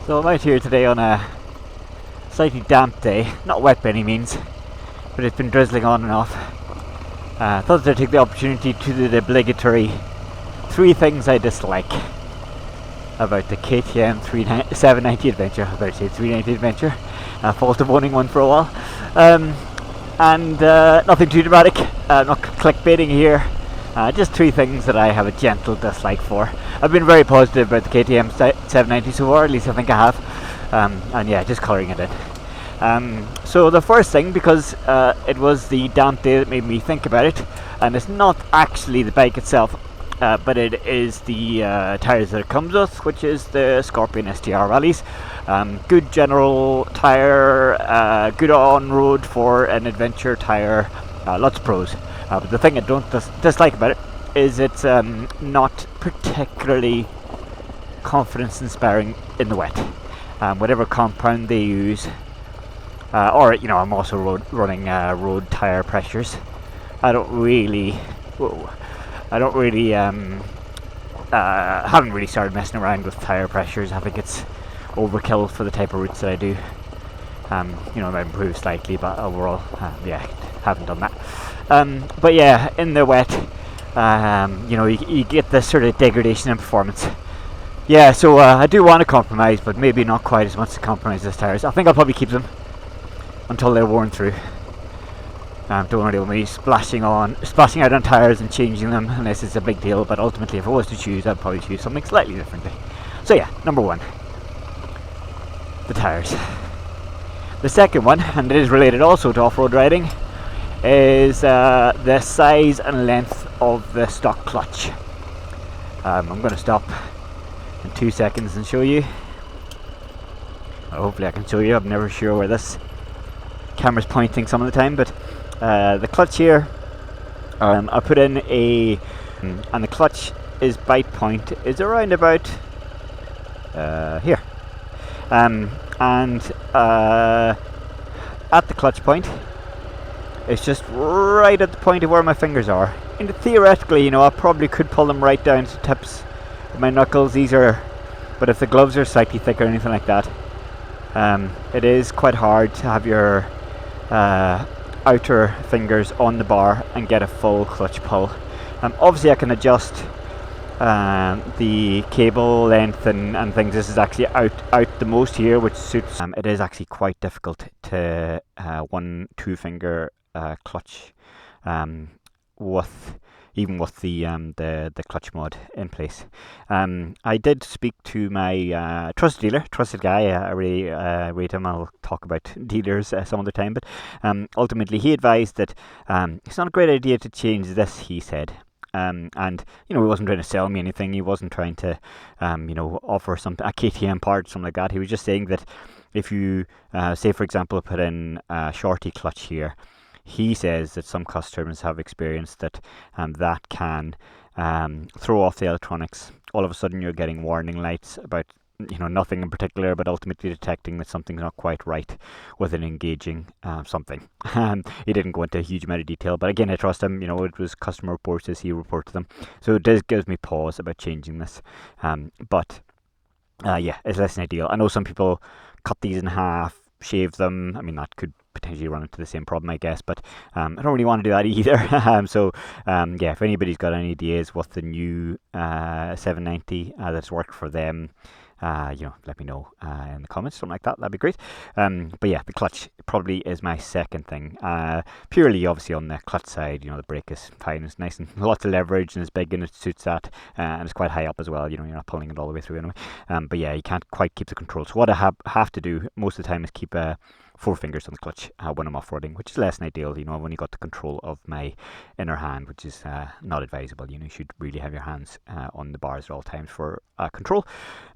So I'm out here today on a slightly damp day, not wet by any means, but it's been drizzling on and off. Thought I'd take the opportunity to do the obligatory 3 things I dislike about the KTM 790 Adventure. I was about to say 390 Adventure, fault of owning one for a while. And nothing too dramatic, not clickbaiting here. Just 3 things that I have a gentle dislike for. I've been very positive about the KTM 790 so far, at least I think I have. And yeah, just colouring it in. So the first thing, because it was the damp day that made me think about it, and it's not actually the bike itself, but it is the tyres that it comes with, which is the Scorpion STR Rallies. Good general tyre, good on-road for an adventure tyre, lots of pros. But the thing I don't dislike about it is it's not particularly confidence-inspiring in the wet. Whatever compound they use, or I'm also running road tire pressures. I don't really haven't really started messing around with tire pressures. I think it's overkill for the type of routes that I do. It might improve slightly, but overall, haven't done that. But yeah, in the wet, you get this sort of degradation in performance. Yeah, so I do want to compromise, but maybe not quite as much to compromise as tires. I think I'll probably keep them until they're worn through. Don't really want me splashing out on tires and changing them unless it's a big deal. But ultimately, if I was to choose, I'd probably choose something slightly differently. So yeah, number 1, the tires. The second one, and it is related also to off-road riding, is the size and length of the stock clutch. I'm going to stop in 2 seconds and show you. Hopefully I can show you. I'm never sure where this camera's pointing some of the time, but the clutch here, I put in and the clutch bite point is around about here. And at the clutch point, it's just right at the point of where my fingers are. And theoretically, I probably could pull them right down to the tips of my knuckles. But if the gloves are slightly thicker or anything like that, it is quite hard to have your outer fingers on the bar and get a full clutch pull. Obviously I can adjust the cable length and things. This is actually out the most here, which suits. It is actually quite difficult to 1-2 finger clutch with the clutch mod in place. I did speak to my trusted guy. I really rate him. I'll talk about dealers some other time, but ultimately he advised that it's not a great idea to change this, he said. And he wasn't trying to sell me anything. He wasn't trying to offer a KTM part, something like that. He was just saying that if you say, for example, put in a shorty clutch here, he says that some customers have experienced that that can throw off the electronics. All of a sudden you're getting warning lights about nothing in particular, but ultimately detecting that something's not quite right with an engaging something. He didn't go into a huge amount of detail, but again, I trust him. It was customer reports as he reported them, so it does give me pause about changing this. But it's less than ideal. I know some people cut these in half, shave them. I mean, that could potentially run into the same problem, I guess, but I don't really want to do that either. So if anybody's got any ideas what the new 790 that's worked for them, let me know in the comments, something like that. That'd be great. But yeah, the clutch probably is my second thing. Purely, obviously, on the clutch side, the brake is fine. It's nice and lots of leverage, and it's big, and it suits that. And it's quite high up as well. You're not pulling it all the way through anyway. But yeah, you can't quite keep the control. So what I have to do most of the time is keep 4 fingers on the clutch when I'm off-roading, which is less than ideal. I've only got the control of my inner hand, which is not advisable. You should really have your hands on the bars at all times for control.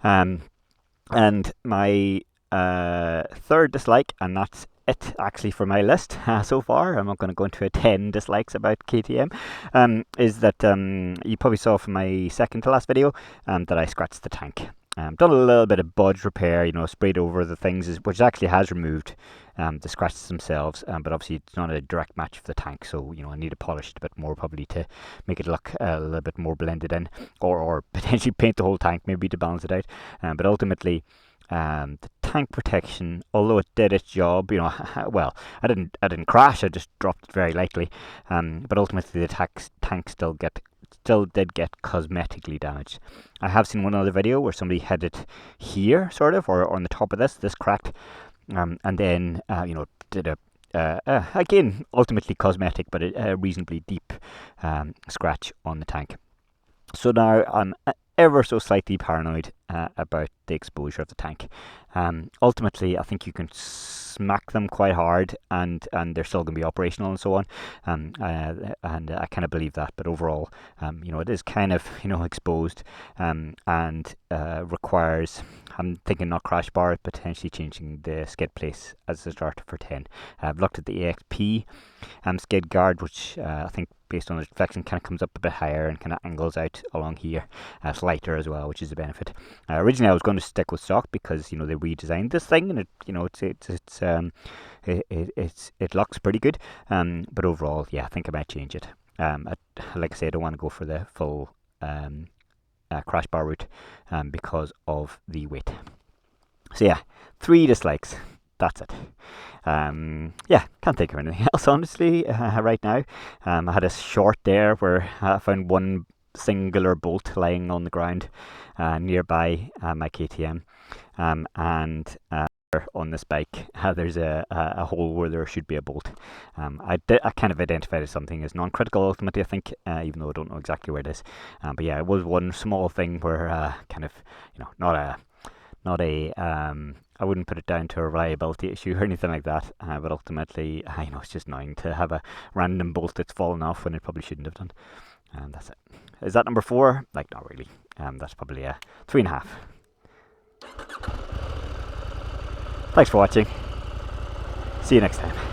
And my third dislike, and that's it actually for my list so far, I'm not going to go into 10 dislikes about KTM, is that you probably saw from my second to last video that I scratched the tank. Done a little bit of budge repair, sprayed over the things, which actually has removed the scratches themselves, but obviously it's not a direct match for the tank, so I need to polish it a bit more probably to make it look a little bit more blended in, or potentially paint the whole tank maybe to balance it out. But ultimately the tank protection, although it did its job, you know, well, I didn't crash. I just dropped it very lightly. But ultimately, the tank still did get cosmetically damaged. I have seen one other video where somebody had it here, sort of, or on the top of this cracked, and then you know, did a again, ultimately cosmetic, but a reasonably deep scratch on the tank. So now I'm ever so slightly paranoid about the exposure of the tank. Ultimately, I think you can smack them quite hard, and they're still going to be operational and so on. And I kind of believe that. But overall, you know, it is kind of, you know, exposed, and requires. I'm thinking not crash bar, potentially changing the skid place as a starter for 10. I've looked at the AXP skid guard, which I think, based on the reflection, kind of comes up a bit higher and kind of angles out along here. It's lighter as well, which is a benefit. Originally, I was going to stick with stock because, you know, they redesigned this thing, and it, you know, it looks pretty good. But overall, yeah, I think I might change it. Like I say, I don't want to go for the full crash bar route because of the weight. So yeah, 3 dislikes. That's it. Yeah, can't think of anything else, honestly, right now. I had a short there where I found one singular bolt lying on the ground nearby my KTM, and on this bike there's a hole where there should be a bolt. I kind of identified as something as non-critical ultimately, I think, even though I don't know exactly where it is. But yeah, it was one small thing where kind of, you know, not a I wouldn't put it down to a reliability issue or anything like that, but ultimately, you know, it's just annoying to have a random bolt that's fallen off when it probably shouldn't have done. And that's it. Is that number 4? Like, not really. That's probably a 3.5. Thanks for watching. See you next time.